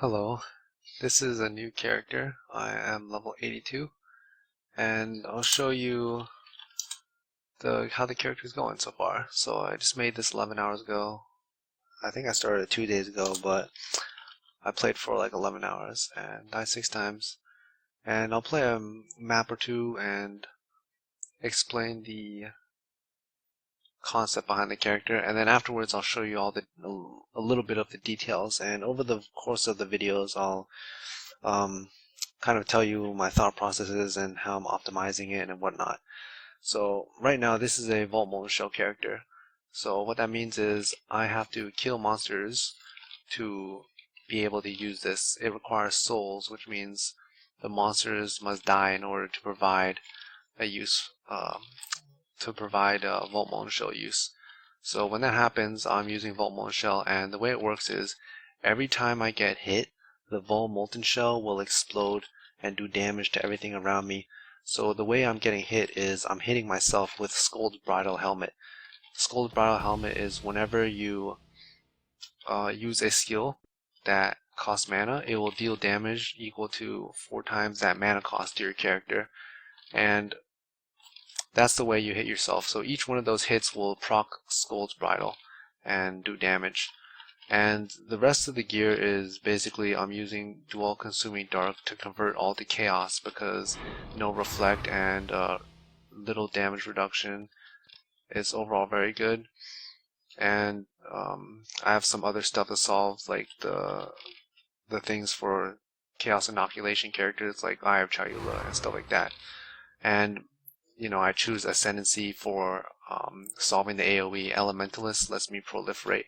Hello, this is a new character. I am level 82 and I'll show you how the character is going so far. So I just made this 11 hours ago. I think I started 2 days ago, but I played for like 11 hours and died 6 times. And I'll play a map or two and explain the concept behind the character, and then afterwards I'll show you a little bit of the details, and over the course of the videos I'll kind of tell you my thought processes and how I'm optimizing it and whatnot. So right now this is a vault molten shell character. So what that means is I have to kill monsters to be able to use this. It requires souls, which means the monsters must die in order to provide a use vault molten shell use. So when that happens, I'm using vault molten shell, and the way it works is every time I get hit, the vault molten shell will explode and do damage to everything around me. So the way I'm getting hit is I'm hitting myself with Scold's Bridal Helmet. Scold's Bridal Helmet is whenever you use a skill that costs mana, it will deal damage equal to 4 times that mana cost to your character. And that's the way you hit yourself. So each one of those hits will proc Scold's Bridal and do damage. And the rest of the gear is basically I'm using Dual Consuming Dark to convert all to chaos because no reflect and little damage reduction is overall very good. And I have some other stuff to solve, like the things for chaos inoculation characters like Eye of Chayula and stuff like that. And I choose Ascendancy for solving the AoE. Elementalist lets me proliferate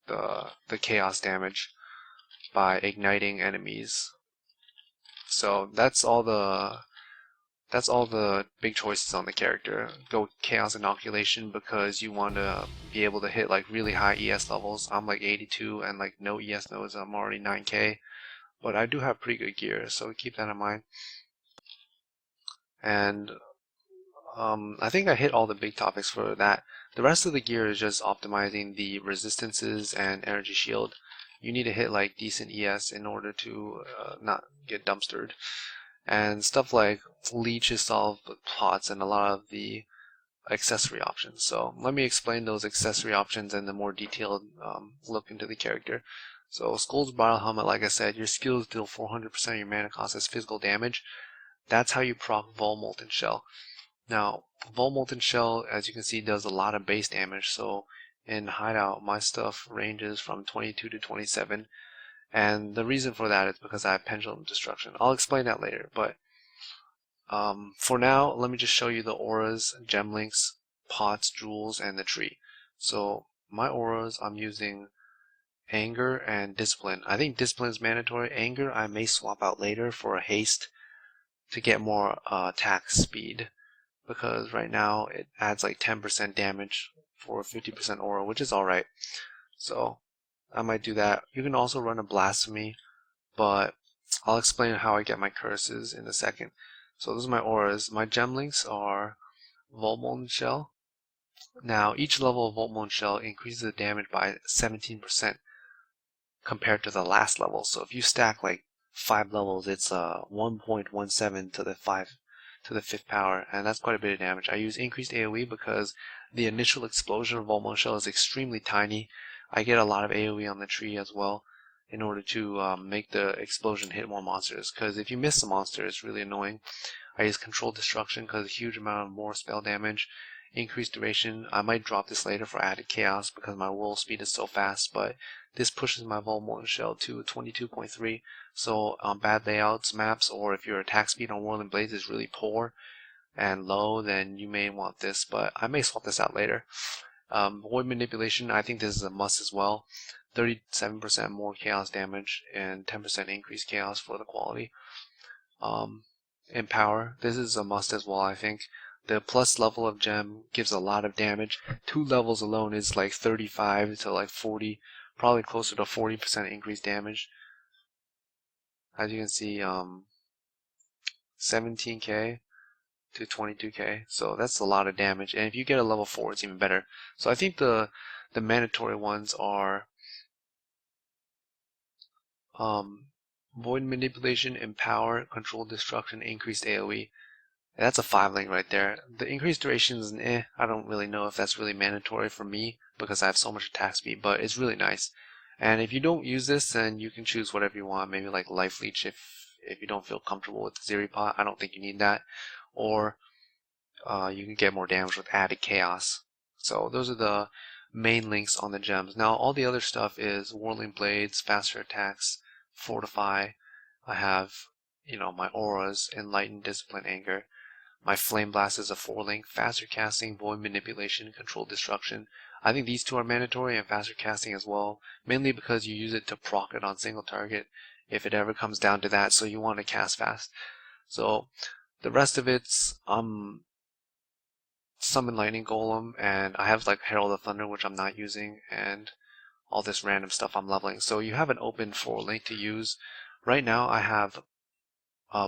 the chaos damage by igniting enemies. So that's all the big choices on the character. Go chaos inoculation because you want to be able to hit like really high ES levels. I'm like 82 and like no ES nodes. I'm already 9k, but I do have pretty good gear, so keep that in mind. And I think I hit all the big topics for that. The rest of the gear is just optimizing the resistances and energy shield. You need to hit like decent ES in order to not get dumpstered. And stuff like leeches solve pots and a lot of the accessory options. So let me explain those accessory options and the more detailed look into the character. So Skull's Bridal Helmet, like I said, your skills deal 400% of your mana cost as physical damage. That's how you proc Vault Molten Shell. Now, Vault Molten Shell, as you can see, does a lot of base damage. So in Hideout, my stuff ranges from 22 to 27. And the reason for that is because I have Pendulum Destruction. I'll explain that later. But for now, let me just show you the auras, gem links, pots, jewels, and the tree. So my auras, I'm using Anger and Discipline. I think Discipline is mandatory. Anger, I may swap out later for a haste to get more attack speed, because right now it adds like 10% damage for 50% aura, which is alright. So I might do that. You can also run a Blasphemy, but I'll explain how I get my curses in a second. So those are my auras. My gem links are Vault Molten Shell. Now each level of Vault Molten Shell increases the damage by 17% compared to the last level. So if you stack like 5 levels, it's 1.17 to the 5th power, and that's quite a bit of damage. I use increased AoE because the initial explosion of Vault Molten Shell is extremely tiny. I get a lot of AoE on the tree as well in order to make the explosion hit more monsters, because if you miss a monster, it's really annoying. I use Controlled Destruction because a huge amount of more spell damage. Increased duration, I might drop this later for added chaos because my roll speed is so fast, but this pushes my Vault Molten Shell to 22.3. So on bad layouts, maps, or if your attack speed on Whirling Blades is really poor and low, then you may want this, but I may swap this out later. Void Manipulation, I think this is a must as well. 37% more chaos damage and 10% increased chaos for the quality. Empower, this is a must as well, I think. The plus level of gem gives a lot of damage. 2 levels alone is like 35 to like 40, probably closer to 40% increased damage. As you can see, 17k to 22k, so that's a lot of damage. And if you get a level 4, it's even better. So I think the mandatory ones are Void manipulation, empower, control destruction, increased AoE. That's a 5 link right there. The increased duration is I don't really know if that's really mandatory for me because I have so much attack speed, but it's really nice. And if you don't use this, then you can choose whatever you want. Maybe like life leech if you don't feel comfortable with the atziri pot. I don't think you need that. Or you can get more damage with added chaos. So those are the main links on the gems. Now all the other stuff is whirling blades, faster attacks, fortify. I have, my auras, enlighten, discipline, anger. My flame blast is a 4 link, faster casting, void manipulation, control destruction. I think these two are mandatory, and faster casting as well, mainly because you use it to proc it on single target if it ever comes down to that, so you want to cast fast. So the rest of it's summon lightning golem, and I have like Herald of Thunder, which I'm not using, and all this random stuff I'm leveling. So you have an open 4 link to use. Right now I have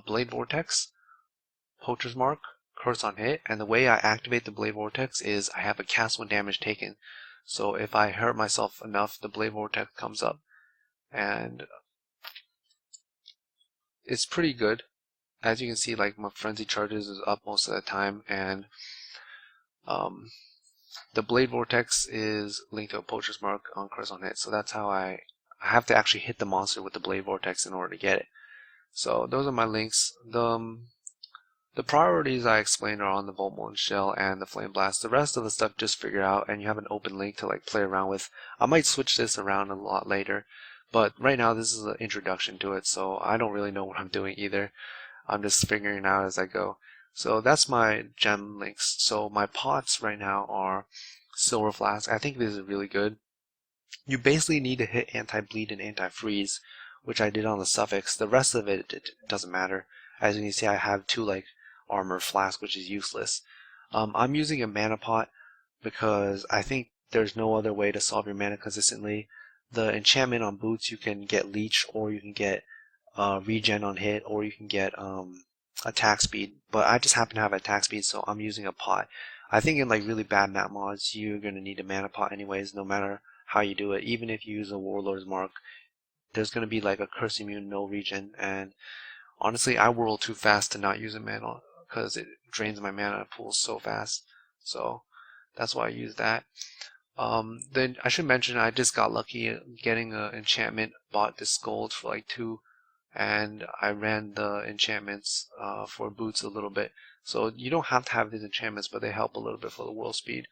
Blade Vortex, Poacher's Mark, Curse on hit, and the way I activate the Blade Vortex is I have a cast when damage taken. So if I hurt myself enough, the Blade Vortex comes up, and it's pretty good. As you can see, like my Frenzy Charges is up most of the time, and the Blade Vortex is linked to a Poacher's Mark on Curse on hit. So that's how I have to actually hit the monster with the Blade Vortex in order to get it. So those are my links. The priorities I explained are on the Volt Shell and the Flame Blast. The rest of the stuff just figure out, and you have an open link to like play around with. I might switch this around a lot later, but right now this is an introduction to it, so I don't really know what I'm doing either. I'm just figuring it out as I go. So that's my gem links. So my pots right now are Silver Flask. I think this is really good. You basically need to hit anti-bleed and anti-freeze, which I did on the suffix. The rest of it doesn't matter. As you can see, I have 2 like armor flask, which is useless. I'm using a mana pot because I think there's no other way to solve your mana consistently. The enchantment on boots, you can get leech, or you can get regen on hit, or you can get attack speed. But I just happen to have attack speed, so I'm using a pot. I think in like really bad map mods, you're gonna need a mana pot anyways, no matter how you do it. Even if you use a Warlord's Mark, there's gonna be like a curse immune, no regen, and honestly, I whirl too fast to not use a mana because it drains my mana pool so fast. So that's why I use that. Then I should mention I just got lucky getting an enchantment, bought the scolds for like 2, and I ran the enchantments for boots a little bit. So you don't have to have these enchantments, but they help a little bit for the whirl speed.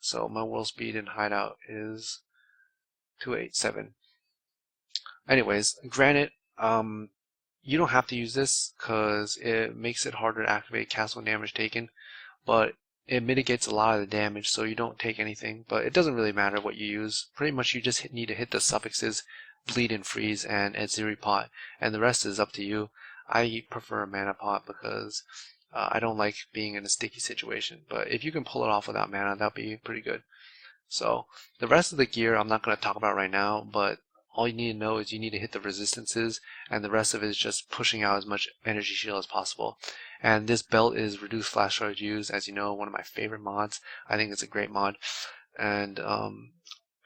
So my whirl speed in hideout is 287. Anyways, granted, you don't have to use this because it makes it harder to activate cast when damage taken, but it mitigates a lot of the damage so you don't take anything. But it doesn't really matter what you use. Pretty much you just need to hit the suffixes bleed and freeze and atziri pot, and the rest is up to you. I prefer a mana pot because I don't like being in a sticky situation, but if you can pull it off without mana, that'd be pretty good. So the rest of the gear I'm not going to talk about right now, but all you need to know is you need to hit the resistances, and the rest of it is just pushing out as much energy shield as possible. And this belt is reduced flash charge use, as you know, one of my favorite mods. I think it's a great mod. And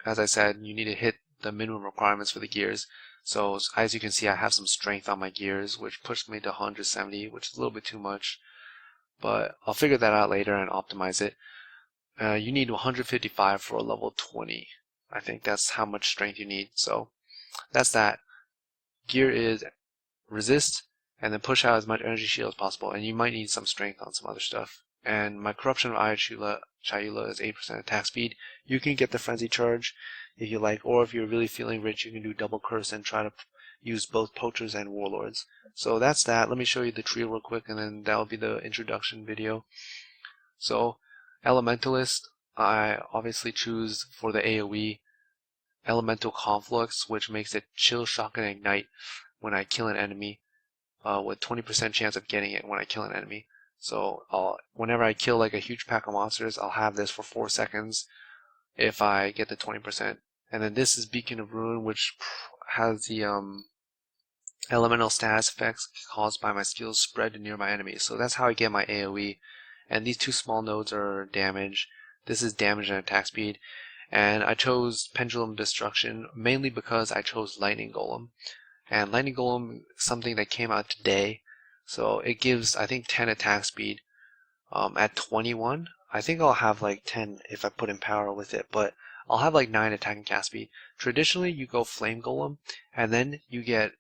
as I said, you need to hit the minimum requirements for the gears. So as you can see, I have some strength on my gears, which pushed me to 170, which is a little bit too much. But I'll figure that out later and optimize it. You need 155 for a level 20. I think that's how much strength you need. So that's that. Gear is resist, and then push out as much energy shield as possible, and you might need some strength on some other stuff. And my corruption of Chayula is 8% attack speed. You can get the frenzy charge if you like, or if you're really feeling rich, you can do double curse and try to use both poachers and warlords. So that's that. Let me show you the tree real quick, and then that'll be the introduction video. So Elementalist, I obviously choose for the AoE Elemental Conflux, which makes it chill, shock, and ignite when I kill an enemy, with 20% chance of getting it when I kill an enemy. So whenever I kill like a huge pack of monsters, I'll have this for 4 seconds if I get the 20%. And then this is Beacon of Ruin, which has the elemental status effects caused by my skills spread to nearby enemies. So that's how I get my AoE. And these 2 small nodes are damage. This is damage and attack speed. And I chose Pendulum Destruction mainly because I chose Lightning Golem. And Lightning Golem is something that came out today, so it gives I think 10 attack speed. At 21, I think I'll have like 10 if I put in power with it, but I'll have like 9 attack and cast speed. Traditionally, you go Flame Golem, and then you get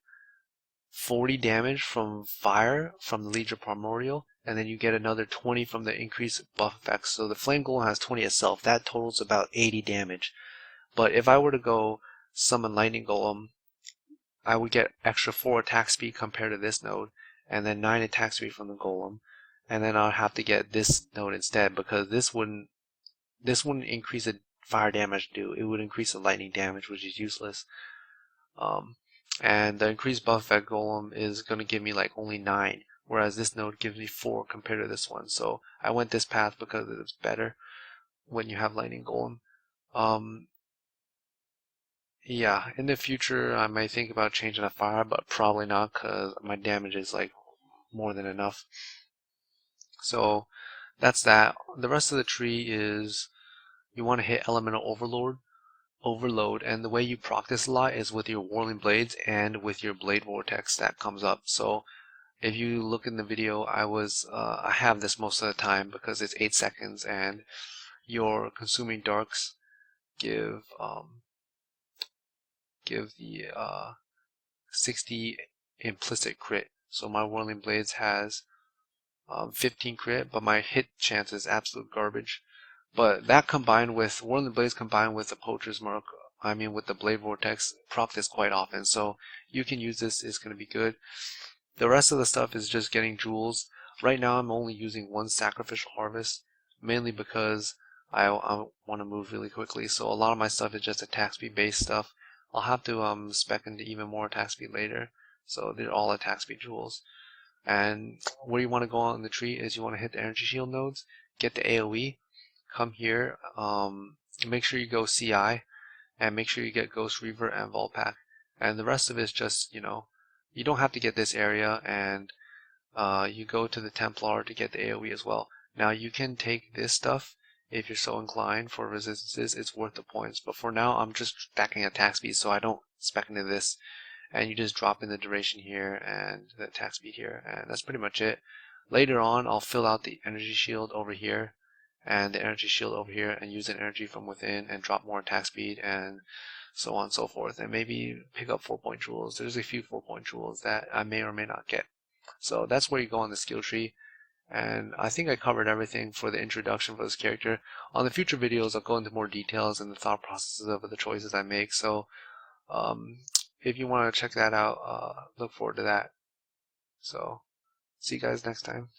40 damage from fire from the Legion Primordial, and then you get another 20 from the increased buff effects. So the Flame Golem has 20 itself. That totals about 80 damage. But if I were to go summon Lightning Golem, I would get extra 4 attack speed compared to this node, and then 9 attack speed from the Golem. And then I'll have to get this node instead, because this wouldn't increase the fire damage due. It would increase the lightning damage, which is useless. And the increased buff effect Golem is going to give me like only 9, whereas this node gives me 4 compared to this one. So I went this path because it's better when you have Lightning Golem. Yeah, in the future I might think about changing the fire, but probably not because my damage is like more than enough. So that's that. The rest of the tree is you want to hit Elemental Overload, and the way you proc this a lot is with your Whirling Blades and with your Blade Vortex that comes up. So if you look in the video, I have this most of the time because it's 8 seconds, and your Consuming Darks give the 60 implicit crit. So my Whirling Blades has 15 crit, but my hit chance is absolute garbage. But that combined with Whirling Blades combined with the Poacher's Mark, with the Blade Vortex, proc this quite often. So you can use this, it's going to be good. The rest of the stuff is just getting jewels. Right now I'm only using 1 Sacrificial Harvest, mainly because I want to move really quickly. So a lot of my stuff is just attack speed based stuff. I'll have to spec into even more attack speed later. So they're all attack speed jewels. And where you want to go on the tree is you want to hit the energy shield nodes, get the AoE, come here, make sure you go CI, and make sure you get Ghost Reaver and Vaal Pack. And the rest of it is just, you don't have to get this area, and you go to the Templar to get the AoE as well. Now you can take this stuff if you're so inclined for resistances, it's worth the points. But for now, I'm just stacking attack speed, so I don't spec into this. And you just drop in the duration here and the attack speed here, and that's pretty much it. Later on, I'll fill out the energy shield over here and the energy shield over here and use an energy from within and drop more attack speed and so on and so forth, and maybe pick up 4-point jewels. There's a few 4-point jewels that I may or may not get. So that's where you go on the skill tree, and I think I covered everything for the introduction for this character. On the future videos I'll go into more details and the thought processes of the choices I make, so if you want to check that out, look forward to that. So see you guys next time.